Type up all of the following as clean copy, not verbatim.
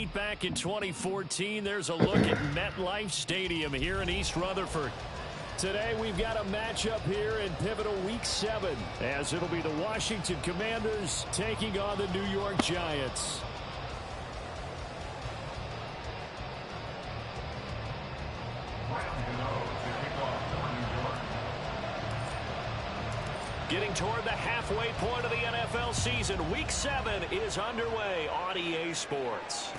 Late back in 2014, there's a look at MetLife Stadium here in East Rutherford. Today, we've got a matchup here in pivotal Week 7, as it'll be the Washington Commanders taking on the New York Giants. Getting toward the halfway point of the NFL season, Week 7 is underway on EA Sports.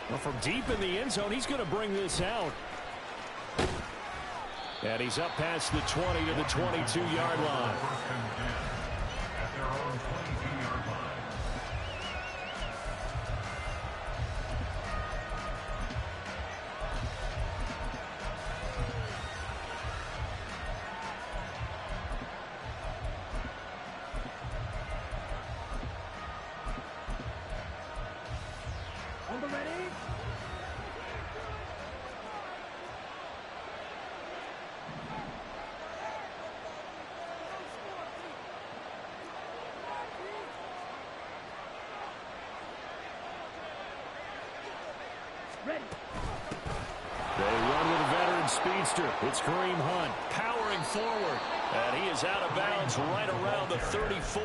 Well, from deep in the end zone, he's going to bring this out. And he's up past the 20 to the 22-yard line. At their own 22-yard line. They run with a veteran speedster. It's Kareem Hunt powering forward. And he is out of bounds right around the 34.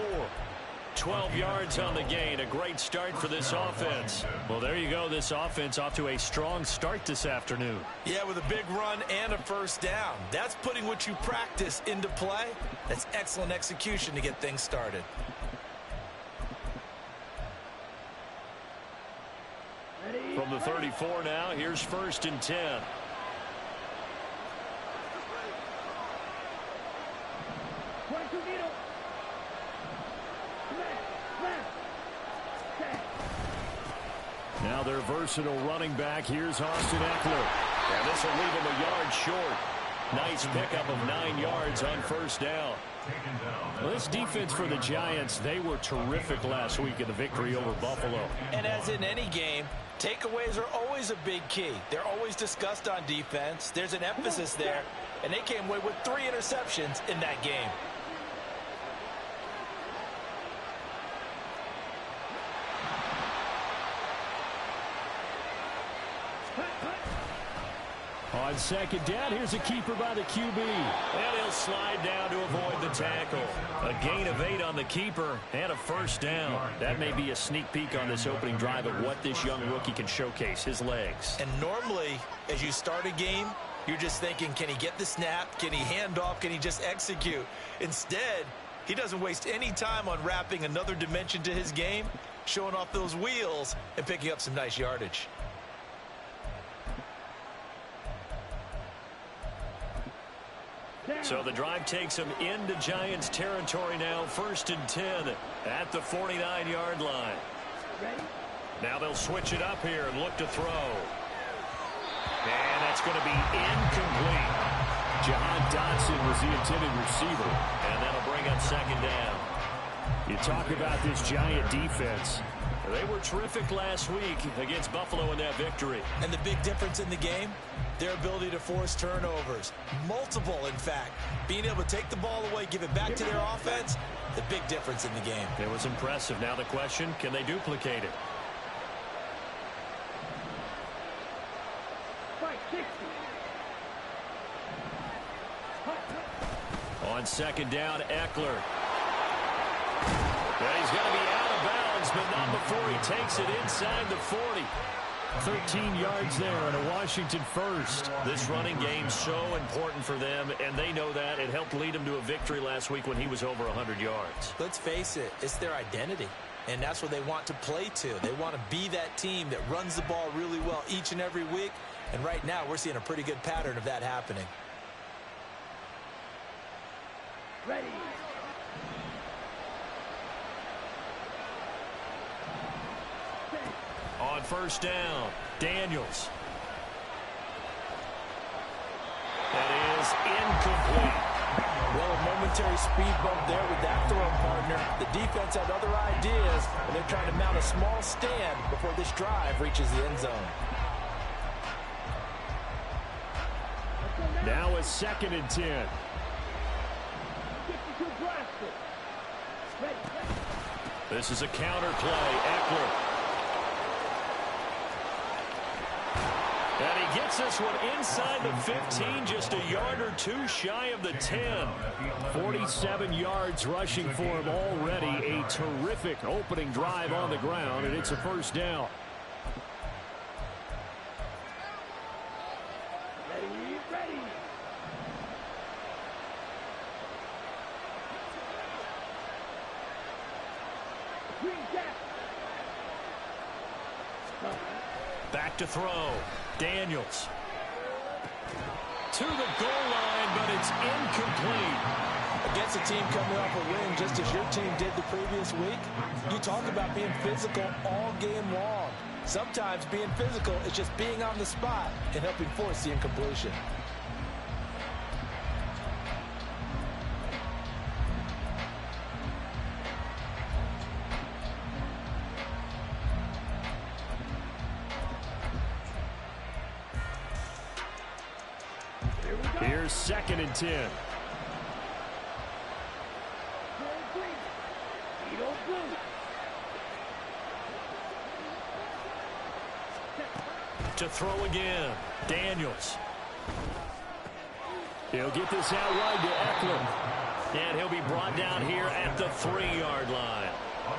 12 yards on the gain. A great start for this offense. Well, there you go. This offense off to a strong start this afternoon. Yeah, with a big run and a first down. That's putting what you practice into play. That's excellent execution to get things started. From the 34 now, here's 1st and 10. Now their versatile running back. Here's Austin Eckler. And this will leave him a yard short. Nice pickup of 9 yards on first down. Well, this defense for the Giants, they were terrific last week in the victory over Buffalo. And as in any game, takeaways are always a big key. They're always discussed on defense. There's an emphasis there, and they came away with 3 interceptions in that game. On second down, here's a keeper by the QB. And he'll slide down to avoid the tackle. A gain of 8 on the keeper and a first down. That may be a sneak peek on this opening drive of what this young rookie can showcase, his legs. And normally, as you start a game, you're just thinking, can he get the snap? Can he hand off? Can he just execute? Instead, he doesn't waste any time on wrapping another dimension to his game, showing off those wheels and picking up some nice yardage. So the drive takes him into Giants territory now. 1st and 10 at the 49-yard line. Now they'll switch it up here and look to throw. And that's going to be incomplete. Jahan Dotson was the intended receiver. And that'll bring up 2nd down. You talk about this Giant defense. They were terrific last week against Buffalo in that victory. And the big difference in the game, their ability to force turnovers. Multiple, in fact. Being able to take the ball away, give it back to their offense, the big difference in the game. It was impressive. Now the question, can they duplicate it? On 2nd down, Eckler. Yeah, he's going to be out of bounds, but not before he takes it inside the 40. 13 yards there and a Washington first. This running game so important for them, and they know that. It helped lead them to a victory last week when he was over 100 yards. Let's face it, it's their identity, and that's what they want to play to. They want to be that team that runs the ball really well each and every week, and right now we're seeing a pretty good pattern of that happening. Ready. On 1st down, Daniels. That is incomplete. Well, a momentary speed bump there with that throwing partner. The defense had other ideas, and they're trying to mount a small stand before this drive reaches the end zone. Now a 2nd and 10. This is a counter play. Eckler. And he gets this one inside the 15, just a yard or two shy of the 10. 47 yards rushing for him already. A terrific opening drive on the ground, and it's a first down. Back to throw. Daniels. To the goal line, but it's incomplete. Against a team coming off a win just as your team did the previous week, you talk about being physical all game long. Sometimes being physical is just being on the spot and helping force the incompletion. Here's 2nd and 10. To throw again. Daniels. He'll get this out wide to Eckler. And he'll be brought down here at the 3-yard line.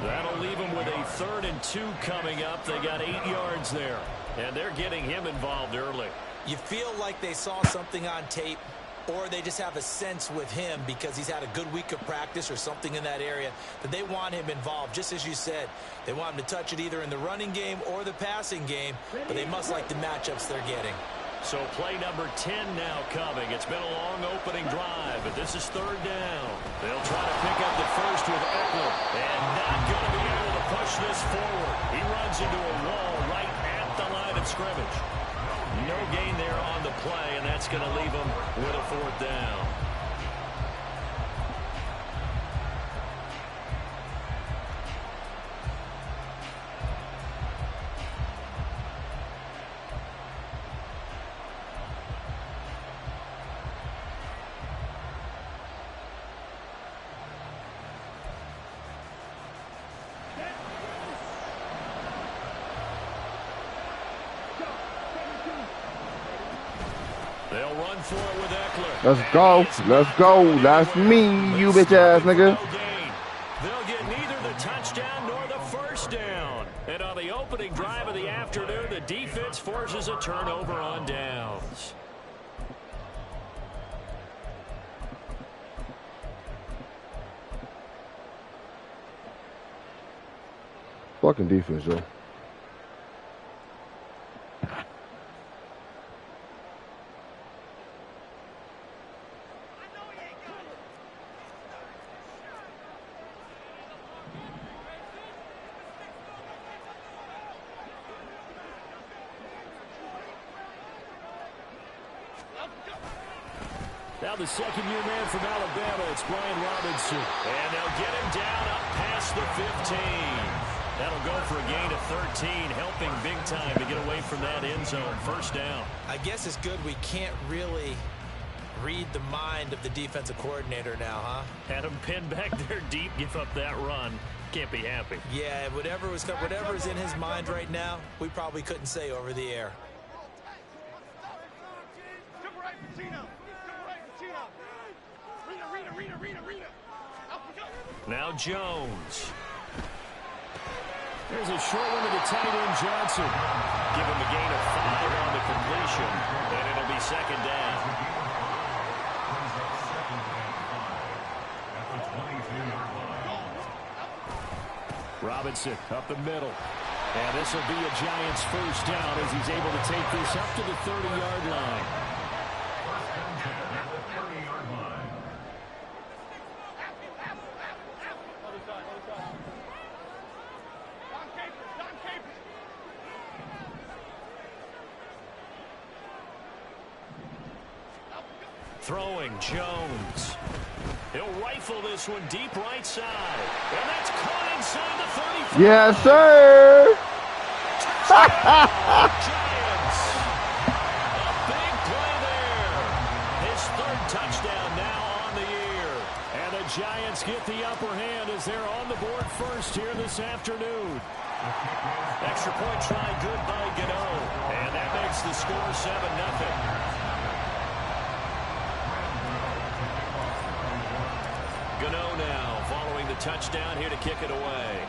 That'll leave him with a 3rd and 2 coming up. They got 8 yards there. And they're getting him involved early. You feel like they saw something on tape, or they just have a sense with him because he's had a good week of practice or something in that area that they want him involved. Just as you said, they want him to touch it either in the running game or the passing game, but they must like the matchups they're getting. So play number 10 now coming. It's been a long opening drive, but this is 3rd down. They'll try to pick up the first with Eckler, and not going to be able to push this forward. He runs into a wall right at the line of scrimmage. No gain there on the play, and that's going to leave him with a 4th down. They'll run for it with Eckler. Let's go. Let's go. That's me, you bitch ass nigga. They'll get neither the touchdown nor the first down. And on the opening drive of the afternoon, the defense forces a turnover on downs. Fucking defense, Joe. Now the second-year man from Alabama, it's Brian Robinson. And they'll get him down up past the 15. That'll go for a gain of 13, helping big time to get away from that end zone. First down. I guess it's good we can't really read the mind of the defensive coordinator now, huh? Had him pinned back there deep, give up that run. Can't be happy. Yeah, whatever's in his mind right now, we probably couldn't say over the air. Now Jones. There's a short one to the tight end, Johnson. Give him a gain of 5 on the completion, and it'll be 2nd down. Robinson up the middle. And this will be a Giants first down as he's able to take this up to the 30-yard line. Throwing Jones. He'll rifle this one deep right side. And that's caught inside the 35. Yes, sir. Giants. A big play there. His 3rd touchdown now on the year. And the Giants get the upper hand as they're on the board first here this afternoon. Extra point try good by Gano. And that makes makes the score 7-0. Gano now following the touchdown here to kick it away.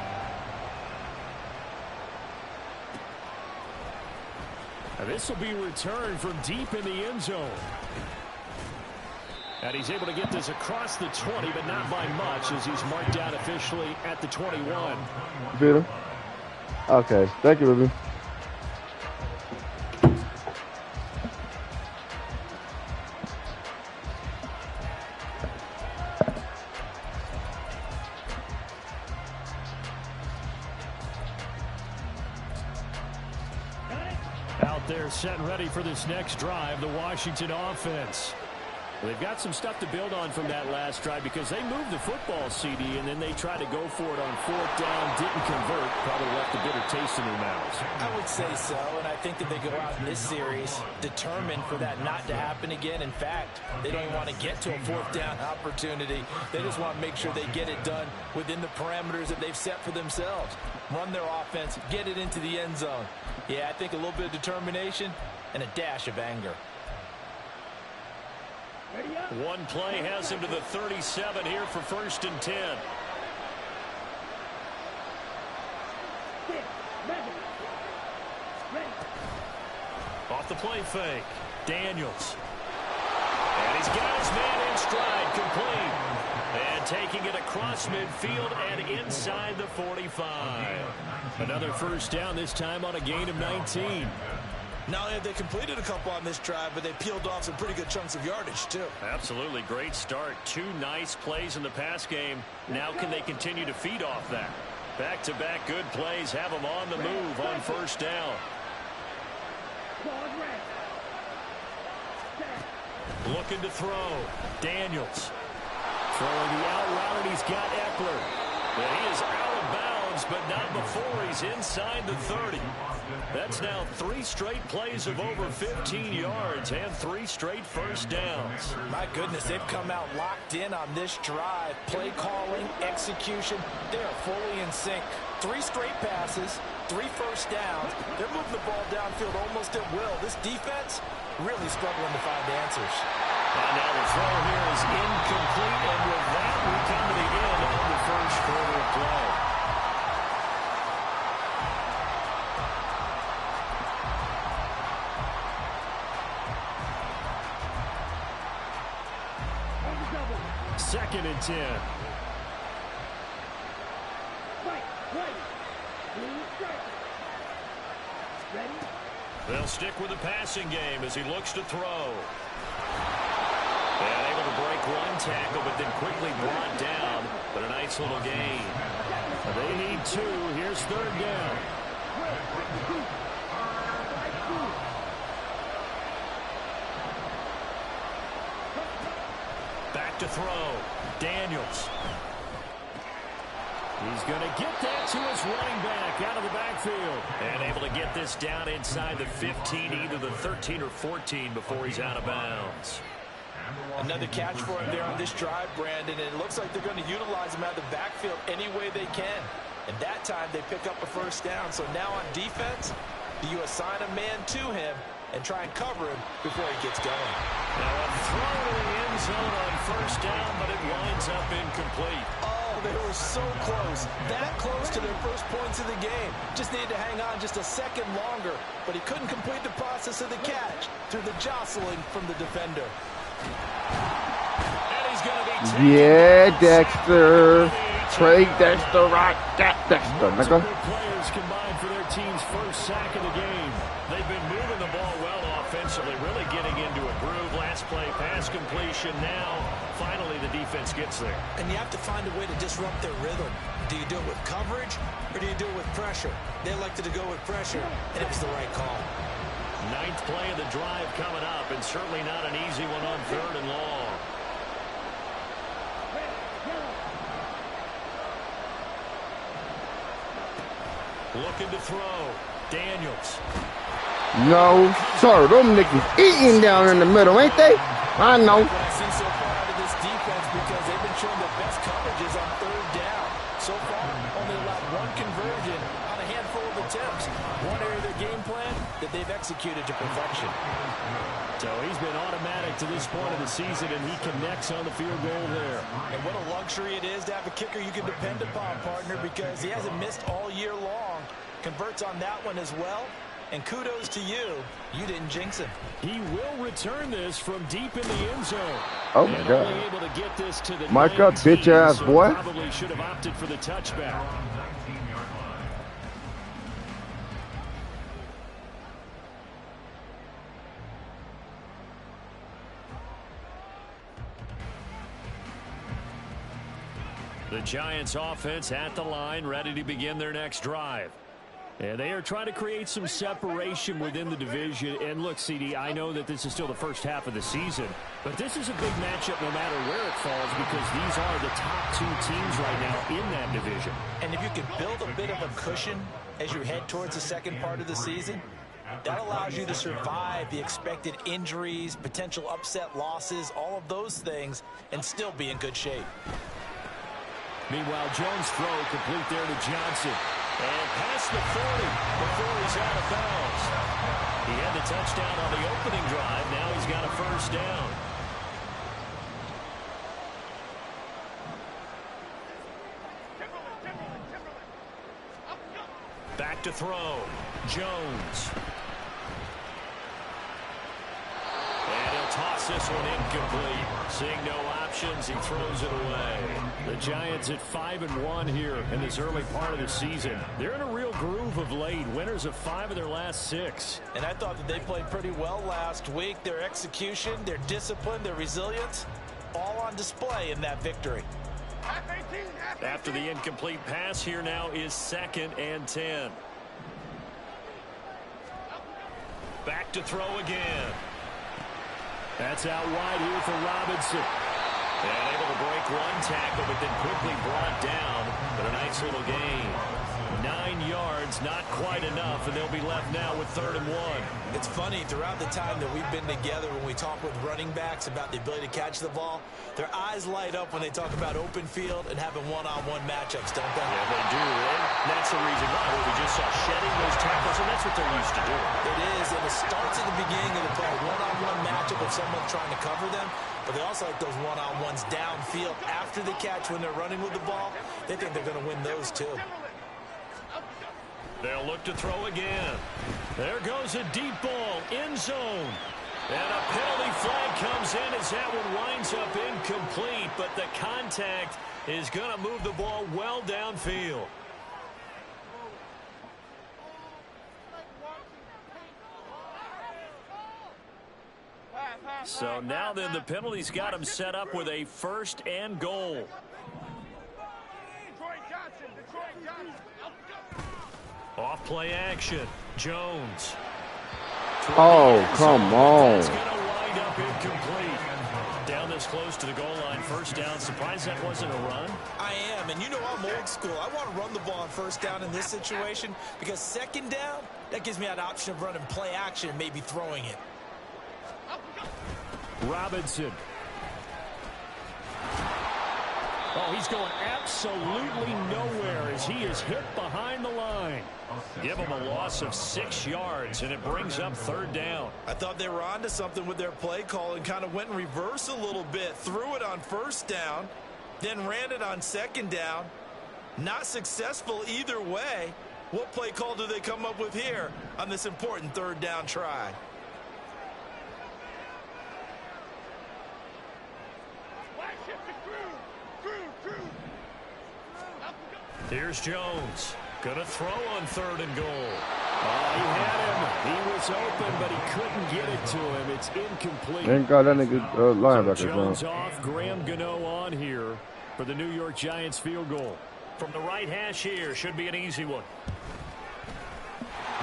Now this will be returned from deep in the end zone. And he's able to get this across the 20, but not by much as he's marked out officially at the 21. Peter? Okay, thank you, baby. Out there set and ready for this next drive, the Washington offense. They've got some stuff to build on from that last drive because they moved the football, CD, and then they tried to go for it on 4th down, didn't convert, probably left a bitter taste in their mouths. I would say so, and I think that they go out in this series determined for that not to happen again. In fact, they don't even want to get to a 4th down opportunity. They just want to make sure they get it done within the parameters that they've set for themselves. Run their offense, get it into the end zone. Yeah, I think a little bit of determination and a dash of anger. One play has him to the 37 here for 1st and 10. Off the play fake. Daniels. And he's got his man in stride, complete. And taking it across midfield and inside the 45. Another 1st down, this time on a gain of 19. Not only have they completed a couple on this drive, but they peeled off some pretty good chunks of yardage, too. Absolutely great start. 2 nice plays in the pass game. Now can they continue to feed off that? Back-to-back good plays have them on the move on 1st down. Looking to throw. Daniels. Throwing the out route, and he's got Eckler. But he is out of bounds, but not before he's inside the 30. That's now 3 straight plays of over 15 yards and 3 straight 1st downs. My goodness, they've come out locked in on this drive. Play calling, execution, they are fully in sync. 3 straight passes, 3 1st downs. They're moving the ball downfield almost at will. This defense really struggling to find answers. And now the throw here is incomplete, and with that, we come to the end of the 1st quarter of play. Second and 10. They'll stick with the passing game as he looks to throw. And able to break one tackle, but then quickly brought down. But a nice little gain. They need 2. Here's 3rd down. Back to throw. Daniels. He's going to get that to his running back out of the backfield. And able to get this down inside the 15, either the 13 or 14 before he's out of bounds. Another catch for him there on this drive, Brandon, and it looks like they're going to utilize him out of the backfield any way they can. And that time they pick up a 1st down. So now on defense, do you assign a man to him and try and cover him before he gets going? Now a throw to the end zone on 1st down, but it winds up incomplete. Oh, they were so close. That close to their first points of the game. Just needed to hang on just a second longer, but he couldn't complete the process of the catch through the jostling from the defender. And he's going to be taken. Yeah, Dexter. Trey Dexter, right? Dexter, nigga. Players combined for their team's 1st sack of the game. They've been moving the ball well offensively, really getting into a groove. Last play, pass completion. Now, finally, the defense gets there. And you have to find a way to disrupt their rhythm. Do you do it with coverage, or do you do it with pressure? They elected to go with pressure, and it was the right call. 9th play of the drive coming up, and certainly not an easy one on 3rd and long. Looking to throw. Daniels. No, sir. Them niggas eating down in the middle, ain't they? I know. What I see so far out of this defense, because they've been showing the best coverages on 3rd down. So far, only allowed 1 conversion on a handful of attempts. One area they're game plan that they've executed to perfection. So he's been automatic to this point of the season, and he connects on the field goal there. And what a luxury it is to have a kicker you can depend upon, partner, because he hasn't missed all year long. Converts on that one as well. And kudos to you. You didn't jinx him. He will return this from deep in the end zone. Oh, my God. Only able to get this to the Mike up, 19, bitch-ass so boy. Probably should have opted for the touchback. The Giants offense at the line, ready to begin their next drive. And they are trying to create some separation within the division. And look, CD, I know that this is still the first half of the season, but this is a big matchup no matter where it falls because these are the top two teams right now in that division. And if you can build a bit of a cushion as you head towards the second part of the season, that allows you to survive the expected injuries, potential upset losses, all of those things, and still be in good shape. Meanwhile, Jones' throw complete there to Johnson. And past the 40 before he's out of bounds. He had the touchdown on the opening drive. Now he's got a first down. Back to throw. Jones. And he'll toss this one incomplete. Seeing no options, he throws it away. The Giants at 5-1 here in this early part of the season. They're in a real groove of late. Winners of 5 of their last 6. And I thought that they played pretty well last week. Their execution, their discipline, their resilience, all on display in that victory. After the incomplete pass, here now is 2nd and 10. Back to throw again. That's out wide here for Robinson. And able to break one tackle, but then quickly brought down. But a nice little gain. 9 yards, not quite enough, and they'll be left now with 3rd and 1. It's funny, throughout the time that we've been together, when we talk with running backs about the ability to catch the ball, their eyes light up when they talk about open field and having one-on-one matchups, don't they? Yeah, they do. And that's the reason why we just saw shedding those tackles, and that's what they're used to doing. It is, and it starts at the beginning of the play, one-on-one matchup with someone trying to cover them, but they also like those one-on-ones downfield after the catch when they're running with the ball. They think they're going to win those too. They'll look to throw again. There goes a deep ball, end zone. And a penalty flag comes in as that one winds up incomplete, but the contact is going to move the ball well downfield. So now then the penalty's got him set up with a 1st and goal. Off play action. Jones. Oh, come on. It's going to wind up incomplete. Down this close to the goal line. 1st down. Surprised that wasn't a run? I am, and you know I'm old school. I want to run the ball on 1st down in this situation because 2nd down, that gives me an option of running play action and maybe throwing it. Robinson. Oh, he's going absolutely nowhere as he is hit behind the line. Give him a loss of 6 yards, and it brings up 3rd down. I thought they were onto something with their play call and kind of went in reverse a little bit. Threw it on 1st down, then ran it on 2nd down. Not successful either way. What play call do they come up with here on this important 3rd down try? Here's Jones. Gonna throw on 3rd and goal. Oh, he had him. He was open, but he couldn't get it to him. It's incomplete. Ain't got that nigga linebacker. So Jones off, Graham Gano on here for the New York Giants field goal. From the right hash here, should be an easy one.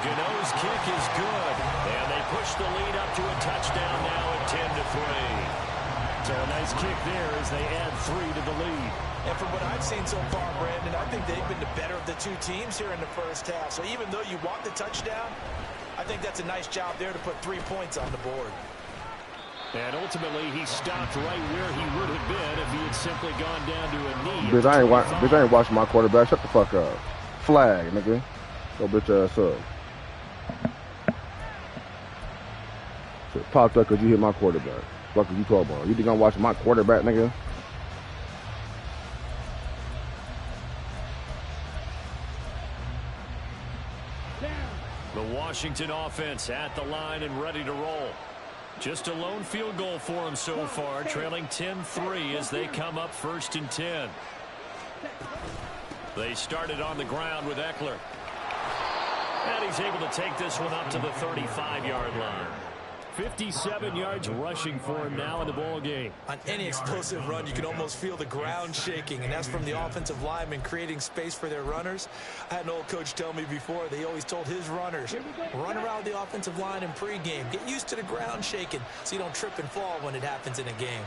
Gano's kick is good, and they push the lead up to a touchdown now at 10-3. So a nice kick there as they add 3 to the lead. And from what I've seen so far, Brandon, I think they've been the better of the two teams here in the 1st half. So even though you want the touchdown, I think that's a nice job there to put 3 points on the board. And ultimately, he stopped right where he would have been if he had simply gone down to a knee. Bitch, I ain't watching my quarterback. Shut the fuck up. Flag, nigga. Go bitch ass up. So popped up because you hit my quarterback. Fuck you talking about? You think I'm watching my quarterback, nigga? The Washington offense at the line and ready to roll. Just a lone field goal for them so far, trailing 10-3 as they come up 1st and 10. They started on the ground with Eckler. And he's able to take this one up to the 35-yard line. 57 yards rushing for him now in the ball game. On any explosive run, you can almost feel the ground shaking, and that's from the offensive linemen creating space for their runners. I had an old coach tell me before, they always told his runners, run around the offensive line in pregame. Get used to the ground shaking so you don't trip and fall when it happens in a game.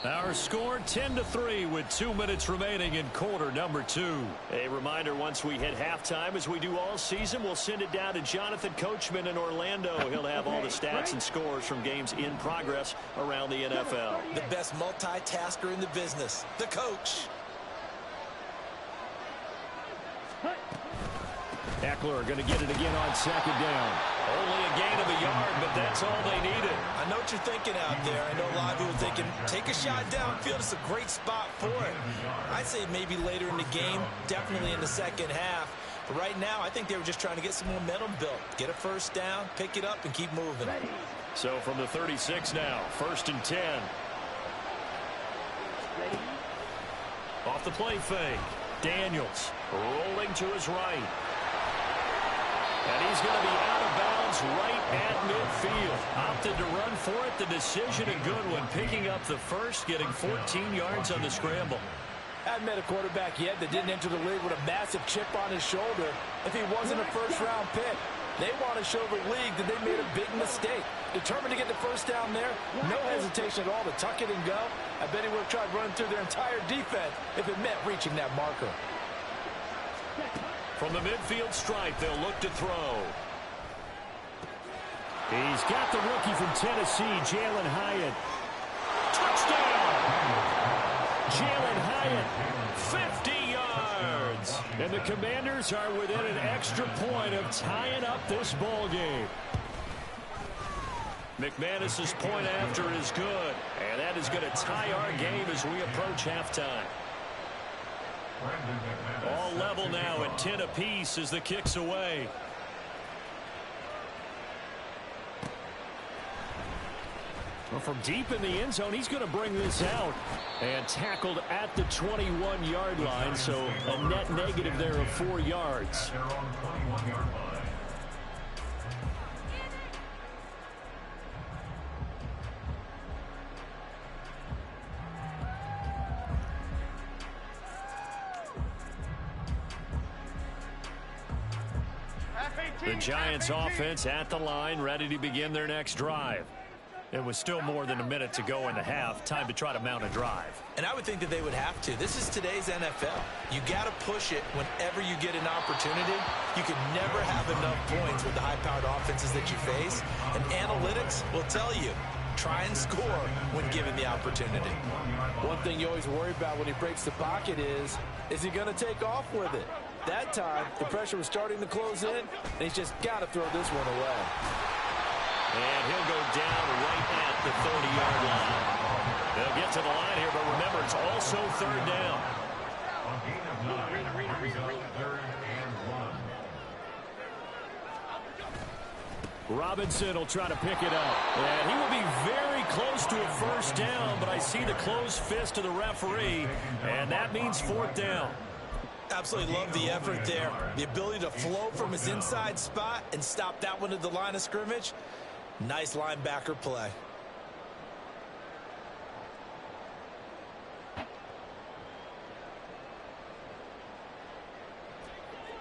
Our score 10-3 with 2 minutes remaining in quarter number 2. A reminder, once we hit halftime, as we do all season, we'll send it down to Jonathan Coachman in Orlando. He'll have all the stats and scores from games in progress around the NFL. The best multitasker in the business, the coach. Eckler going to get it again on 2nd down. Only a gain of a yard, but that's all they needed. I know what you're thinking out there. I know a lot of people thinking, take a shot downfield. It's a great spot for it. I'd say maybe later in the game, definitely in the second half. But right now, I think they were just trying to get some momentum built. Get a first down, pick it up, and keep moving. So from the 36 now, 1st and 10. Off the play fake. Daniels rolling to his right. And he's going to be out of bounds right at midfield. Opted to run for it. The decision a good one. Picking up the first, getting 14 yards on the scramble. Hadn't met a quarterback yet that didn't enter the league with a massive chip on his shoulder if he wasn't a first-round pick. They want to show the league that they made a big mistake. Determined to get the first down there. No hesitation at all to tuck it and go. I bet he would have tried running through their entire defense if it meant reaching that marker. From the midfield stripe, they'll look to throw. He's got the rookie from Tennessee, Jalen Hyatt. Touchdown! Jalen Hyatt, 50 yards. And the Commanders are within an extra point of tying up this ball game. McManus's point after is good. And that is going to tie our game as we approach halftime. All level now at 10 apiece as the kick's away. Well, from deep in the end zone, he's going to bring this out. And tackled at the 21-yard line, so a net negative there of 4 yards. The Giants offense at the line, ready to begin their next drive. It was still more than a minute to go in the half. Time to try to mount a drive. And I would think that they would have to. This is today's NFL. You got to push it whenever you get an opportunity. You can never have enough points with the high-powered offenses that you face. And analytics will tell you, try and score when given the opportunity. One thing you always worry about when he breaks the pocket is he going to take off with it? That time, the pressure was starting to close in, and he's just got to throw this one away. And he'll go down right at the 30-yard line. They'll get to the line here, but remember, it's also 3rd down. Robinson will try to pick it up. And he will be very close to a first down, but I see the closed fist of the referee, and that means 4th down. Absolutely love the effort there. The ability to flow from his inside spot and stop that one at the line of scrimmage. Nice linebacker play.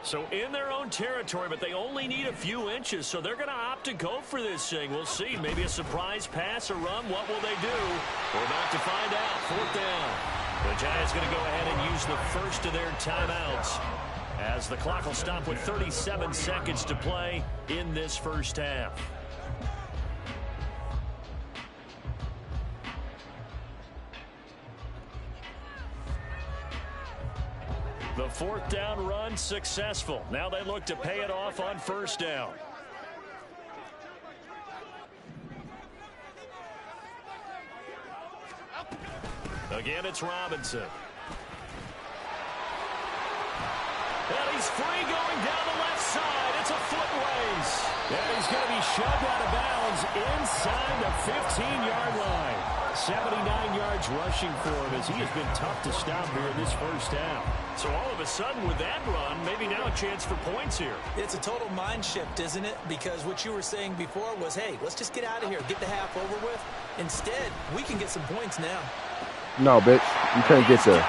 So in their own territory, but they only need a few inches, so they're going to opt to go for this thing. We'll see. Maybe a surprise pass or run. What will they do? We're about to find out. 4th down. The Giants going to go ahead and use the first of their timeouts as the clock will stop with 37 seconds to play in this first half. The fourth down run successful. Now they look to pay it off on first down. Again, it's Robinson. And he's free going down the left side. It's a foot race. And he's going to be shoved out of bounds inside the 15-yard line. 79 yards rushing for him as he has been tough to stop here in this first half. So all of a sudden with that run, maybe now a chance for points here. It's a total mind shift, isn't it? Because what you were saying before was, hey, let's just get out of here, get the half over with. Instead, we can get some points now. No, bitch. You can't get there,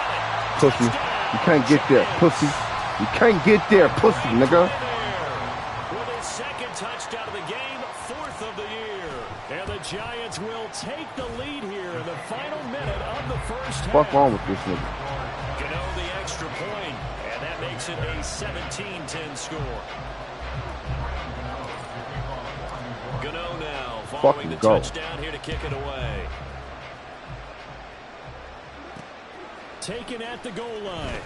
pussy. You can't get there, pussy. You can't get there, pussy, nigga. With his second touchdown of the game, fourth of the year. And the Giants will take the lead here in the final minute of the first half. Fuck wrong with this nigga? Gano the extra point, and that makes it a 17-10 score. Gano now following the touchdown here to kick it away. Taken at the goal line.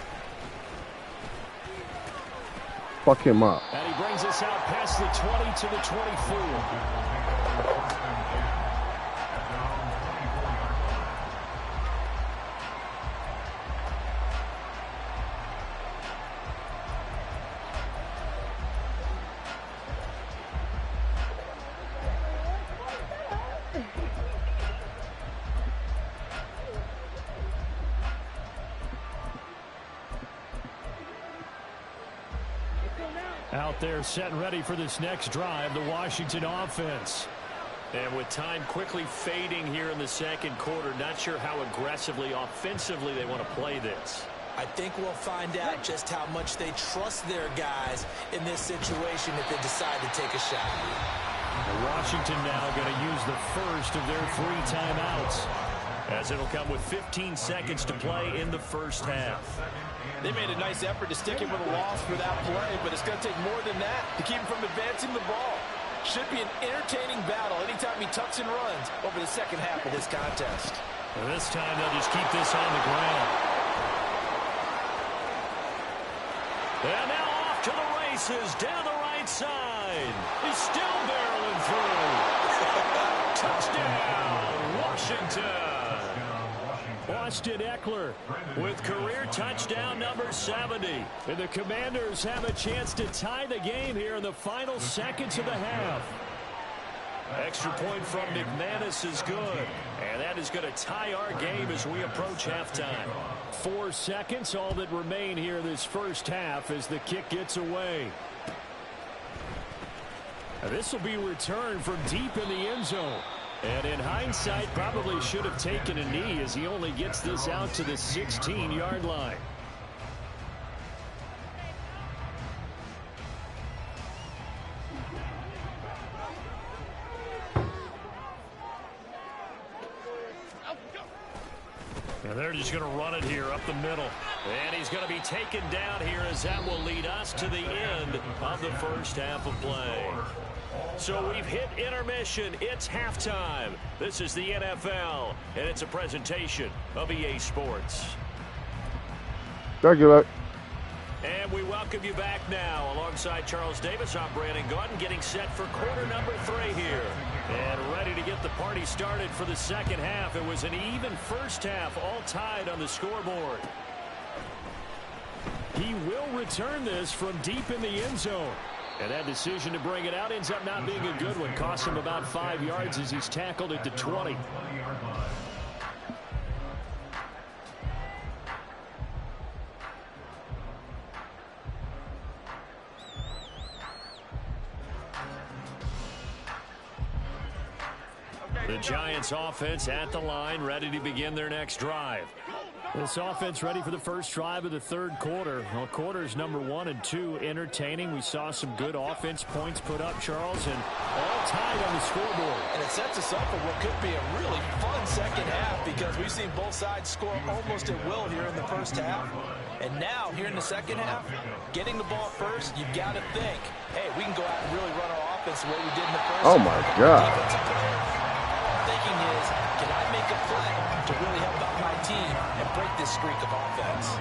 Fuck him up. And he brings us out past the 20 to the 24. Out there set and ready for this next drive, the Washington offense. And with time quickly fading here in the second quarter, not sure how aggressively, offensively they want to play this. I think we'll find out just how much they trust their guys in this situation if they decide to take a shot. And Washington now going to use the first of their 3 timeouts, as it'll come with 15 seconds to play in the first half. They made a nice effort to stick him with a loss for that play, but it's going to take more than that to keep him from advancing the ball. Should be an entertaining battle anytime he tucks and runs over the second half of this contest. And this time they'll just keep this on the ground. And now off to the races down the right side. He's still barreling through. Touchdown, Washington. Austin Eckler with career touchdown number 70. And the Commanders have a chance to tie the game here in the final seconds of the half. Extra point from McManus is good. And that is going to tie our game as we approach halftime. 4 seconds, all that remain here this first half as the kick gets away. And this will be returned from deep in the end zone. And in hindsight, probably should have taken a knee as he only gets this out to the 16-yard line. And they're just going to run it here up the middle. And he's going to be taken down here as that will lead us to the end of the first half of play. So we've hit intermission. It's halftime. This is the NFL, and it's a presentation of EA Sports. Thank you, Luck. And we welcome you back now. Alongside Charles Davis, I'm Brandon Gaudin, getting set for quarter number 3 here. And ready to get the party started for the second half. It was an even first half, all tied on the scoreboard. He will return this from deep in the end zone. And that decision to bring it out ends up not being a good one. Costs him about 5 yards as he's tackled at the 20. The Giants offense at the line, ready to begin their next drive. This offense ready for the first drive of the third quarter. Well, quarters number 1 and 2 entertaining. We saw some good offense points put up, Charles, and all tied on the scoreboard. And it sets us up for what could be a really fun second half because we've seen both sides score almost at will here in the first half. And now, here in the second half, getting the ball first, you've got to think, hey, we can go out and really run our offense the way we did in the first half. Oh, my God. Thinking is, can I make a play to really help out my team and break this streak of offense?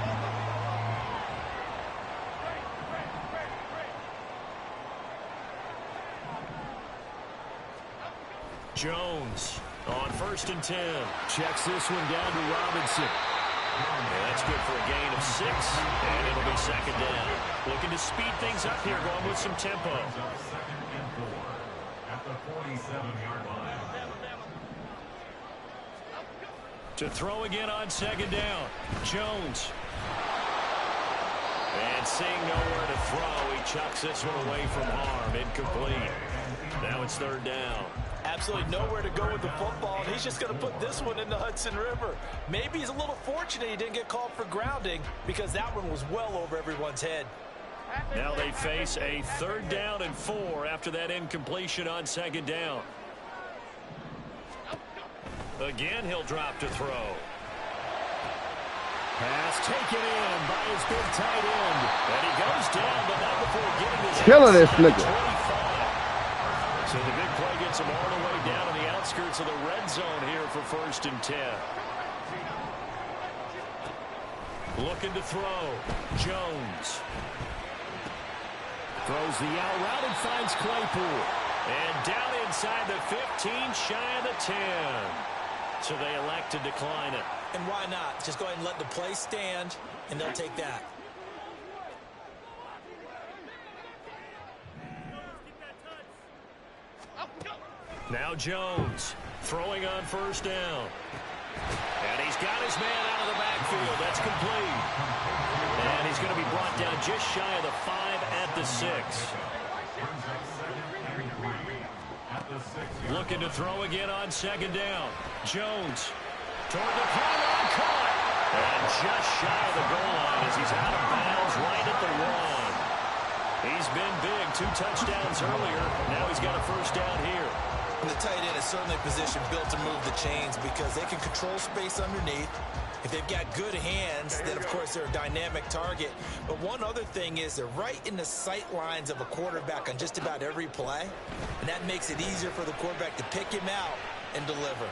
Jones on 1st and 10. Checks this one down to Robinson. Yeah, that's good for a gain of 6, and it'll be 2nd down. Looking to speed things up here, going with some tempo. To throw again on 2nd down. Jones. And seeing nowhere to throw, he chucks this one away from harm. Incomplete. Now it's 3rd down. Absolutely nowhere to go with the football, and he's just going to put this one in the Hudson River. Maybe he's a little fortunate he didn't get called for grounding because that one was well over everyone's head. Now they face a 3rd down and 4 after that incompletion on 2nd down. Again, he'll drop to throw. Pass taken in by his big tight end. And he goes down, but not before getting his Killing this nigga. 25. So the big play gets him all the way down on the outskirts of the red zone here for 1st and 10. Looking to throw. Jones. Throws the out route and finds Claypool. And down inside the 15, shy of the 10. So they elect to decline it. And why not? Just go ahead and let the play stand, and they'll take that. Now Jones throwing on 1st down. And he's got his man out of the backfield. That's complete. And he's going to be brought down just shy of the 5 at the 6. Looking to throw again on 2nd down. Jones toward the pylon, caught. And just shy of the goal line as he's out of bounds right at the 1. He's been big, 2 touchdowns earlier. Now he's got a 1st down here. And the tight end is certainly a position built to move the chains because they can control space underneath. If they've got good hands, then of course they're a dynamic target. But one other thing is they're right in the sight lines of a quarterback on just about every play. And that makes it easier for the quarterback to pick him out and deliver.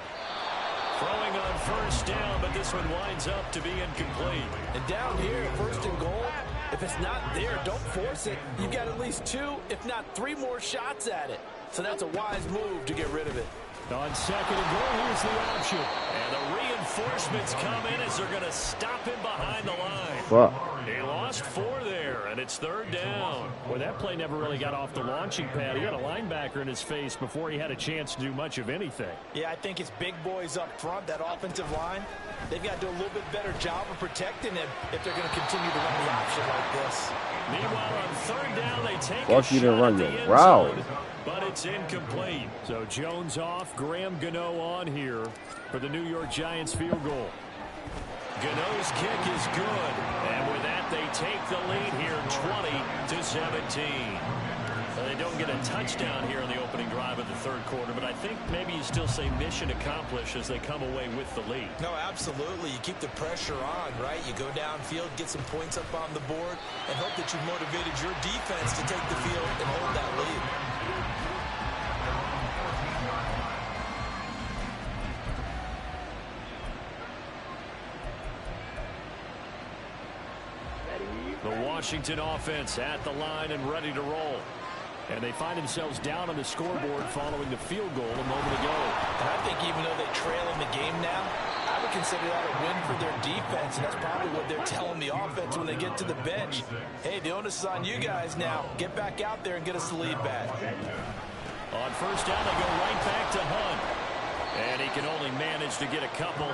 Throwing on 1st down, but this one winds up to be incomplete. And down here, 1st and goal, if it's not there, don't force it. You've got at least 2, if not 3 more shots at it. So that's a wise move to get rid of it. On 2nd and goal, here's the option. And the reinforcements come in as they're going to stop him behind the line. Fuck. He lost 4 there, and it's 3rd down. Well, that play never really got off the launching pad. He had a linebacker in his face before he had a chance to do much of anything. Yeah, I think it's big boys up front, that offensive line. They've got to do a little bit better job of protecting him if they're going to continue to run the option like this. Meanwhile, on 3rd down, they take Fuck, a you didn't shot run at the your end route. zone, but it's incomplete. So Jones off, Graham Gano on here for the New York Giants field goal. Gano's kick is good, and with that, they take the lead here 20-17. They don't get a touchdown here in the opening drive of the 3rd quarter, but I think maybe you still say mission accomplished as they come away with the lead. No, absolutely. You keep the pressure on, right? You go downfield, get some points up on the board, and hope that you've motivated your defense to take the field and hold that lead. The Washington offense at the line and ready to roll. And they find themselves down on the scoreboard following the field goal a moment ago. And I think even though they trail in the game now, I would consider that a win for their defense, and that's probably what they're telling the offense when they get to the bench. Hey, the onus is on you guys now. Get back out there and get us the lead back. On 1st down, they go right back to Hunt. And he can only manage to get a couple.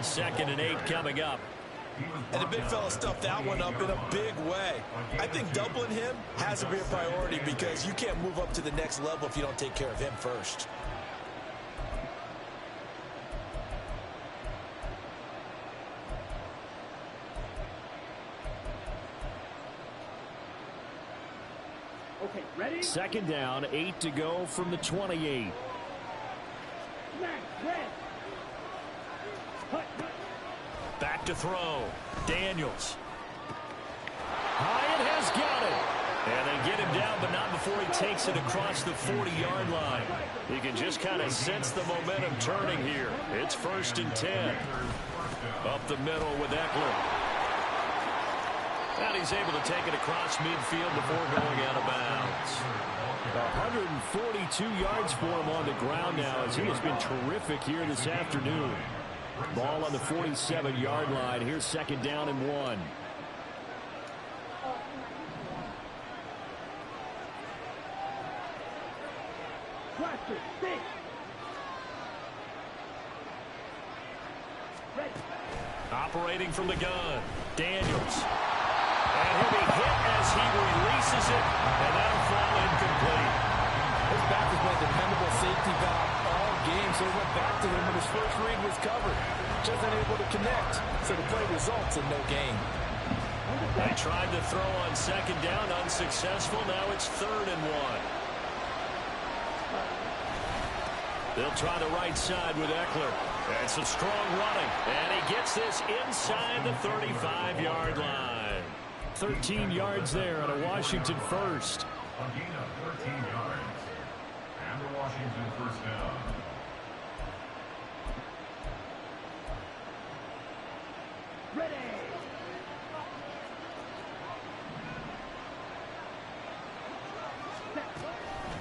2nd and 8 coming up. And the big fella stuffed that one up in a big way. I think doubling him has to be a priority because you can't move up to the next level if you don't take care of him first. Okay, ready? 2nd down, 8 to go from the 28. Back to throw. Daniels. Hyatt has got it. And they get him down, but not before he takes it across the 40-yard line. You can just kind of sense the momentum turning here. It's 1st and 10. Up the middle with Eckler. And he's able to take it across midfield before going out of bounds. 142 yards for him on the ground now, as he has been terrific here this afternoon. Ball on the 47-yard line. Here's second down and 1. Operating from the gun, Daniels. And he'll be hit as he releases it, and that'll fall incomplete. His back has been a dependable safety valve all game, so he went back to him when his first read was covered. Just unable to connect, so the play results in no gain. They tried to throw on second down, unsuccessful. Now it's 3rd and 1. They'll try the right side with Eckler. And some strong running. And he gets this inside the 35-yard line. 13 yards there on a Washington first. A gain of 13 yards. And the Washington first down.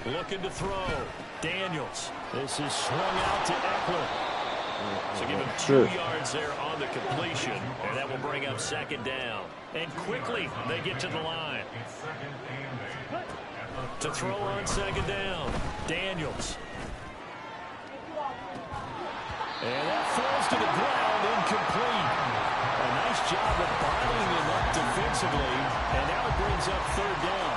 Looking to throw. Daniels. This is swung out to Eckler. So give him 2 yards there on the completion. And that will bring up second down. And quickly they get to the line. To throw on second down. Daniels. And that falls to the ground, incomplete. A nice job of bottling him up defensively. And now it brings up 3rd down.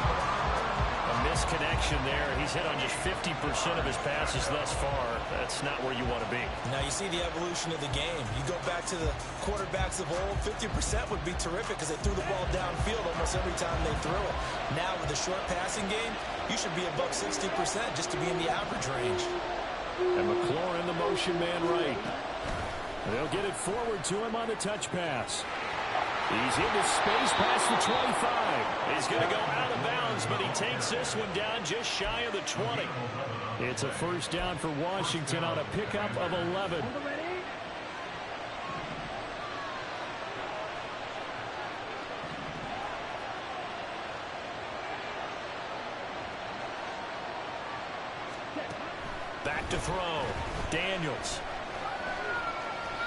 A misconnection there. He's hit on just 50% of his passes thus far. That's not where you want to be. Now you see the evolution of the game. You go back to the quarterbacks of old, 50% would be terrific because they threw the ball downfield almost every time they threw it. Now with the short passing game, you should be above 60% just to be in the average range. And McLaurin, the motion man right. They'll get it forward to him on the touch pass. He's into space past the 25. He's going to go out of bounds, but he takes this one down just shy of the 20. It's a first down for Washington on a pickup of 11. Back to throw. Daniels.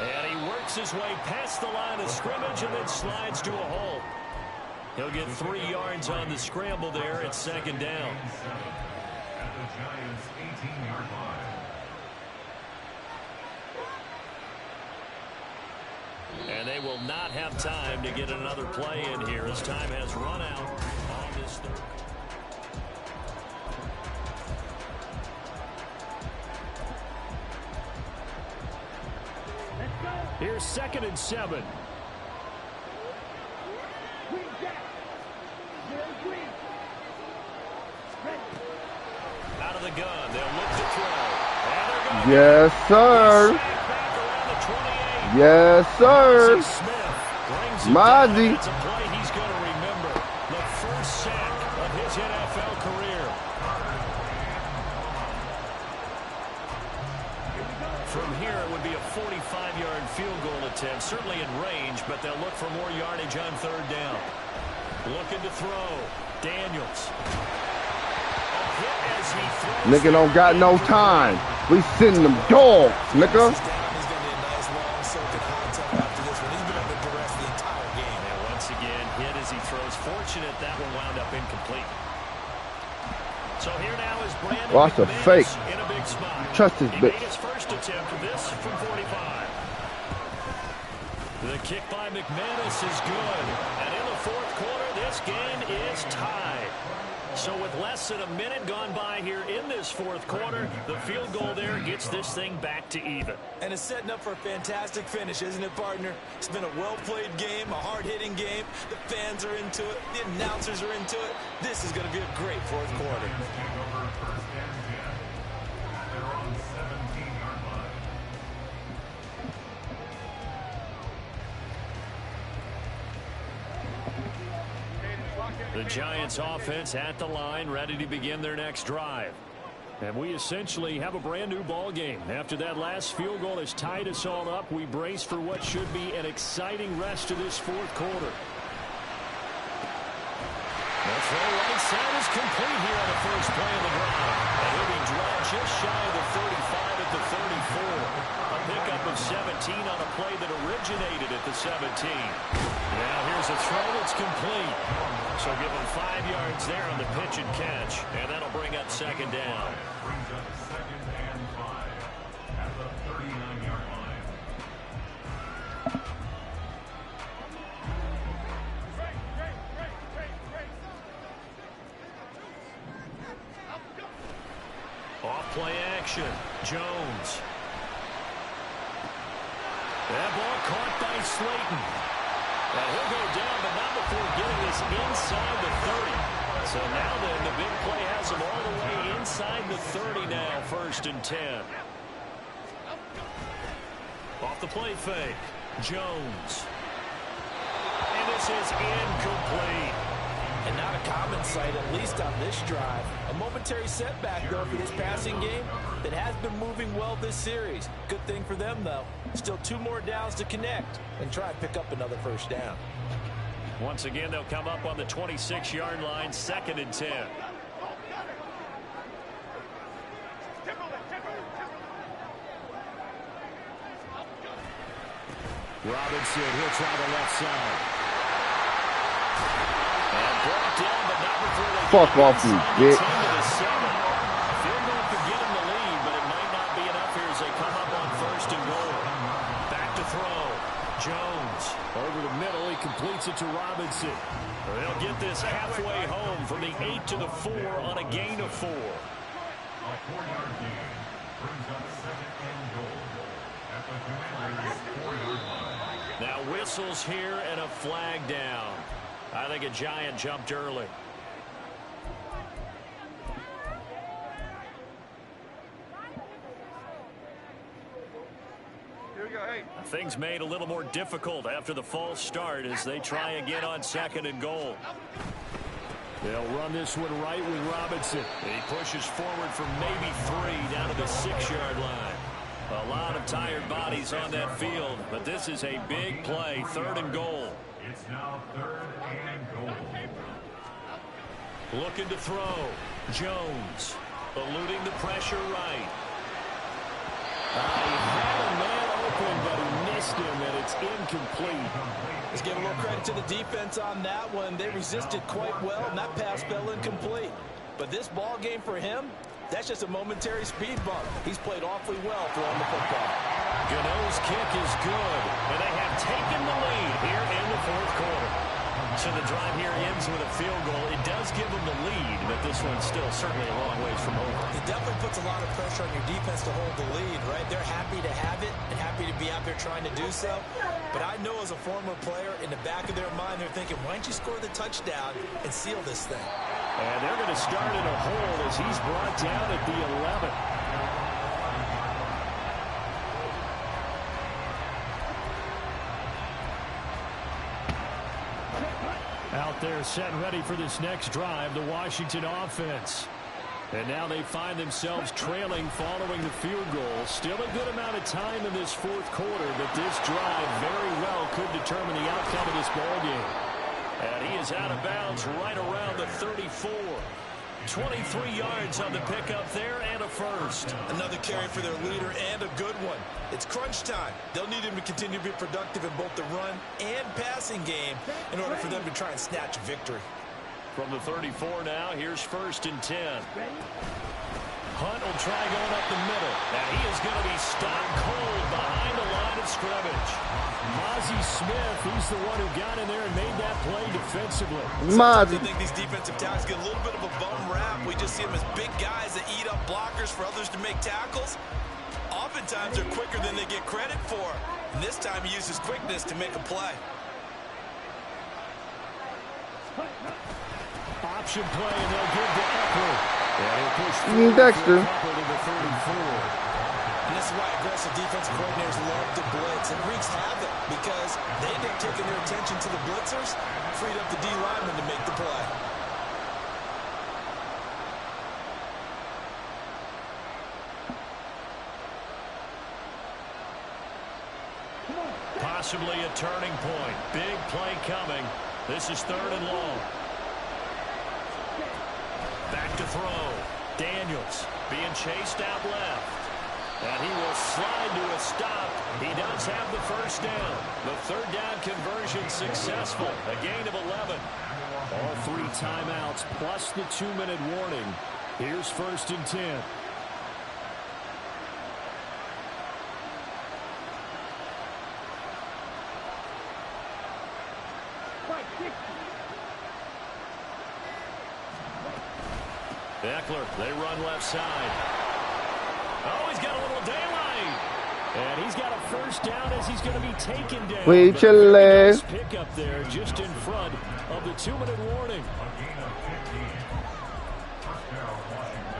And he works his way past the line of scrimmage and then slides to a hole. He'll get 3 yards on the scramble there at second down. At the Giants' 18-yard line. And they will not have time to get another play in here as time has run out on this third. Here's 2nd and 7. Out of the gun, they'll look to throw. Yes, sir. Yes, sir. Mozzie. It's a play he's going to remember. The first sack of his NFL career. From here, it would be a 45-yard field goal attempt, certainly in range, but they'll look for more yardage on 3rd down. Looking to throw. Daniels. Nigga don't got no time. We sending them dogs, nigga. He's going to be a nice long soaking hot tub after this one. He's been under duress the entire game. And once again, hit as he throws. Fortunate that one wound up incomplete. So here now is Brandon Watch the fake. in a big spot. Trust his He bitch. made his first attempt of this from 45. The kick by McManus is good. And in the 4th quarter, this game is tied. So with less than a minute gone by here in this 4th quarter, the field goal there gets this thing back to even. And it's setting up for a fantastic finish, isn't it, partner? It's been a well-played game, a hard-hitting game. The fans are into it. The announcers are into it. This is going to be a great 4th quarter. They're on 17-yard line. The Giants offense at the line, ready to begin their next drive. And we essentially have a brand new ball game. After that last field goal has tied us all up, we brace for what should be an exciting rest of this 4th quarter. throw right side is complete here on the first play of the drive. And he'll be drawn just shy of the 35 at the 34. A pickup of 17 on a play that originated at the 17. Now here's a throw that's complete. So give him 5 yards there on the pitch and catch. And that'll bring up second down. Brings up second and 5 at the 39-yard line. Off play action. Jones. That ball caught by Slayton. And he'll go down, but not before getting this inside the 30. So now then, the big play has him all the way inside the 30 now, 1st and 10. Off the play fake. Jones. And this is incomplete. And not a common sight, at least on this drive. A momentary setback, though, for this passing game that has been moving well this series. Good thing for them, though. Still 2 more downs to connect and try and pick up another first down. Once again, they'll come up on the 26-yard line, 2nd and 10. Robinson, he'll try the left side. And brought down, but not before they Fuck off you, bitch. Field goal could get him the lead, but it might not be enough here as they come up on 1st and goal. Back to throw. Jones over the middle. He completes it to Robinson. They'll get this halfway home from the 8 to the 4 on a gain of 4. A 4-yard gain brings up second and goal at the Commanders' 4-yard line. Now whistles here and a flag down. I think a Giant jumped early. Things made a little more difficult after the false start as they try again on 2nd and goal. They'll run this one right with Robinson. He pushes forward for maybe 3 down to the 6-yard line. A lot of tired bodies on that field, but this is a big play, 3rd and goal. It's now 3rd and goal. Looking to throw. Jones eluding the pressure right. He had a man open, but he missed him, and it's incomplete. Let's give a little credit to the defense on that one. They resisted quite well, and that pass fell incomplete. But this ball game for him, that's just a momentary speed bump. He's played awfully well throwing the football. Gano's kick is good, and they have taken the lead here in the 4th quarter. So the drive here ends with a field goal. It does give them the lead, but this one's still certainly a long ways from over. It definitely puts a lot of pressure on your defense to hold the lead, right? They're happy to have it and happy to be out there trying to do so. But I know as a former player, in the back of their mind, they're thinking, why don't you score the touchdown and seal this thing? And they're going to start in a hole as he's brought down at the 11. Out there set and ready for this next drive, the Washington offense. And now they find themselves trailing following the field goal. Still a good amount of time in this 4th quarter, but this drive very well could determine the outcome of this ballgame. And he is out of bounds right around the 34. 23 yards on the pickup there and a first. Another carry for their leader and a good one. It's crunch time. They'll need him to continue to be productive in both the run and passing game in order for them to try and snatch a victory. From the 34 now, here's 1st and 10. Hunt will try going up the middle. And he is going to be stopped cold behind the line of scrimmage. Mozzie Smith, he's the one who got in there and made that play defensively. Sometimes I think these defensive tackles get a little bit of a bum rap. We just see them as big guys that eat up blockers for others to make tackles. Oftentimes they're quicker than they get credit for. And this time he uses quickness to make a play. Option play, and they'll give to Eckler. And he'll push forward Dexter. to the 34. And this is why aggressive defensive coordinators love to blitz. And wreaks havoc because they end up taking their attention to the blitzers, freed up the D lineman to make the play. Possibly a turning point. Big play coming. This is 3rd and long. to throw. Daniels being chased out left. And he will slide to a stop. He does have the first down. The third down conversion successful. A gain of 11. All 3 timeouts plus the 2-minute warning. Here's 1st and 10. Eckler, they run left side. Oh, he's got a little daylight. And he's got a first down as he's going to be taken down. Wait your leg. Pick up there just in front of the 2-minute warning. A gain of 15. First down, Washington.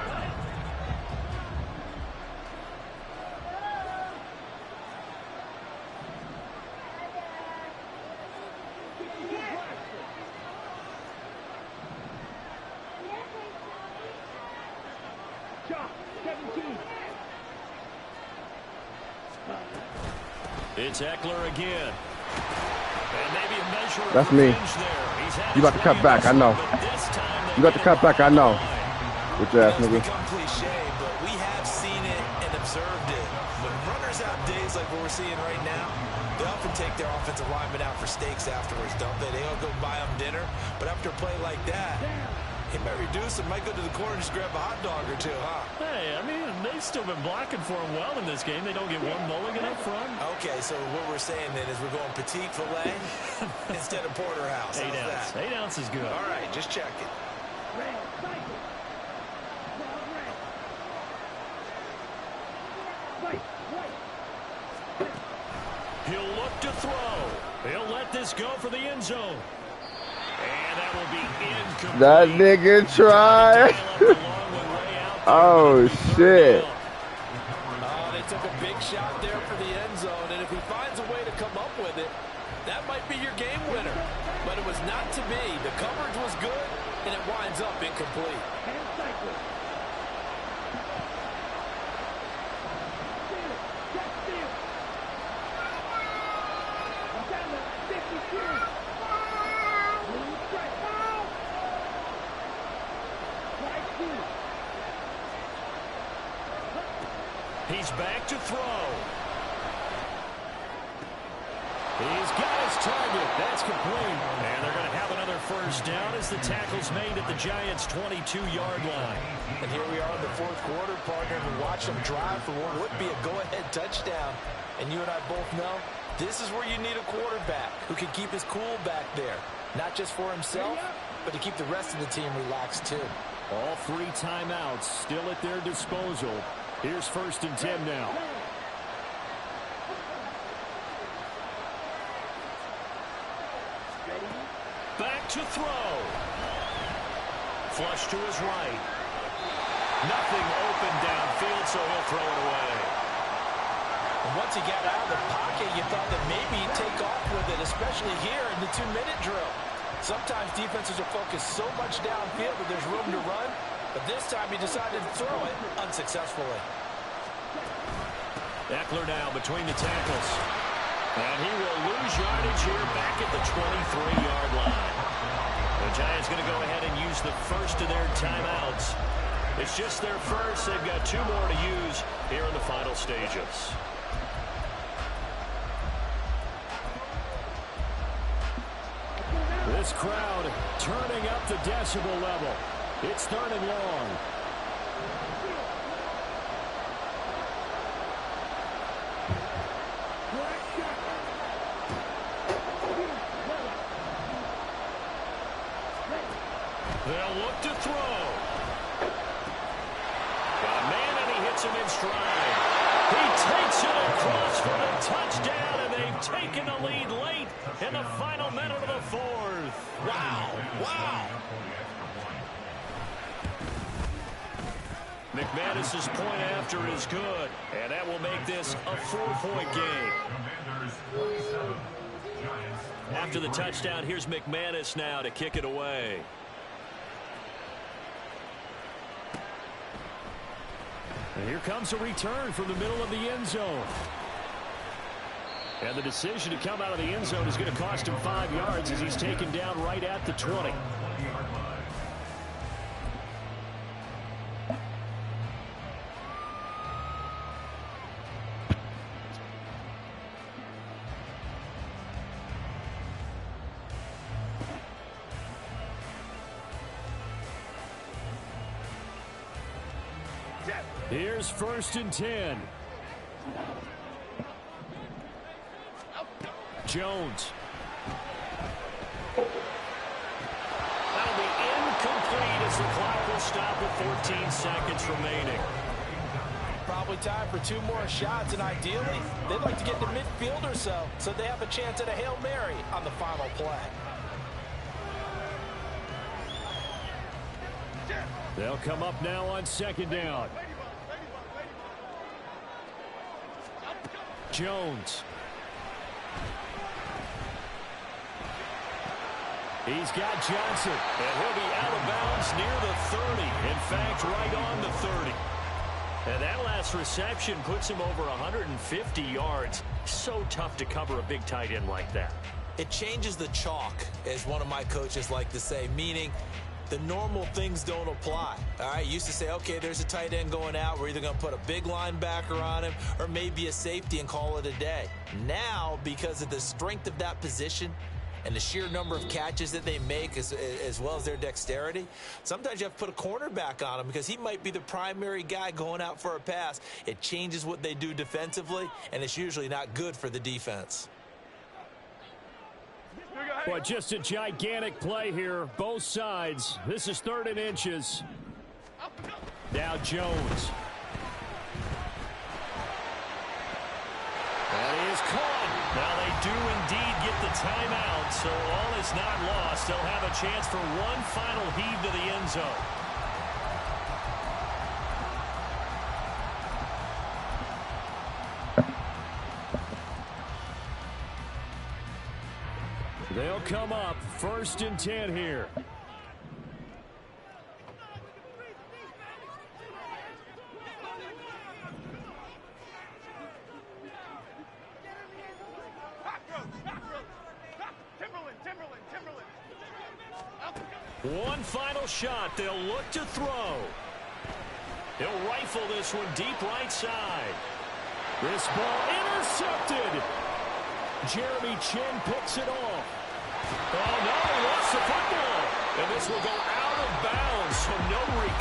It's Eckler again. And maybe a measure of That's me. revenge there. He's had You about to his cut way back, I know. but this time they You got to get cut it back, I right know. on the line. With your ass, It's nigga. become cliche, but we have seen it and observed it. When runners have days like what we're seeing right now, they often take their offensive linemen out for steaks afterwards, don't they? They all go buy them dinner. But after a play like that, he might reduce and might go to the corner and just grab a hot dog or two, huh? Hey, I mean, they've still been blocking for him well in this game. They don't get one mulligan up front. Okay, so what we're saying then is we're going petite filet instead of porterhouse. 8 How's ounce. that? 8 ounce is good. All right, just checking. He'll look to throw. He'll let this go for the end zone. And that will be incomplete. That nigga tried. Oh, shit. They took a big shot there for the end zone, and if he finds a way to come up with it, that might be your game winner. But it was not to be. The coverage was good, and it winds up incomplete. He's back to throw. He's got his target. That's complete. And they're going to have another first down as the tackle's made at the Giants' 22-yard line. And here we are in the fourth quarter, partner. We watch them drive for what would be a go-ahead touchdown. And you and I both know this is where you need a quarterback who can keep his cool back there. Not just for himself, but to keep the rest of the team relaxed too. All 3 timeouts still at their disposal. Here's 1st and 10 now. Back to throw. Flush to his right. Nothing open downfield, so he'll throw it away. And once he got out of the pocket, you thought that maybe he'd take off with it, especially here in the 2-minute drill. Sometimes defenses are focused so much downfield that there's room to run, but this time he decided to throw it unsuccessfully. Eckler now between the tackles. And he will lose yardage here back at the 23-yard line. The Giants going to go ahead and use the first of their timeouts. It's just their first. They've got 2 more to use here in the final stages. This crowd turning up the decibel level. It's 3rd and long. They'll look to throw. Got a man, and he hits him in stride. He takes it across for the touchdown, and they've taken the lead late in the final minute of the 4th. Wow, wow. McManus's point after is good, and that will make this a 4-point game. Commanders 47. Giants After the touchdown, here's McManus now to kick it away. And here comes a return from the middle of the end zone. And the decision to come out of the end zone is going to cost him 5 yards as he's taken down right at the 20. Here's 1st and 10. Jones. That'll be incomplete as the clock will stop with 14 seconds remaining. Probably time for 2 more shots, and ideally, they'd like to get to midfield or so they have a chance at a Hail Mary on the final play. They'll come up now on 2nd down. Jones. He's got Johnson, and he'll be out of bounds near the 30. In fact, right on the 30. And that last reception puts him over 150 yards. So tough to cover a big tight end like that. It changes the chalk, as one of my coaches like to say, meaning the normal things don't apply. All right, used to say, okay, there's a tight end going out. We're either going to put a big linebacker on him or maybe a safety and call it a day. Now, because of the strength of that position and the sheer number of catches that they make as well as their dexterity, sometimes you have to put a cornerback on him because he might be the primary guy going out for a pass. It changes what they do defensively, and it's usually not good for the defense. Well, just a gigantic play here, both sides. This is 3rd and inches. Now Jones. That is caught. Now they do indeed get the timeout, so all is not lost. They'll have a chance for one final heave to the end zone. They'll come up 1st and 10 here. One final shot. They'll look to throw. He'll rifle this one deep right side. This ball intercepted. Jeremy Chin picks it off. Oh, no, he lost the football. And this will go out of bounds, so no recovery.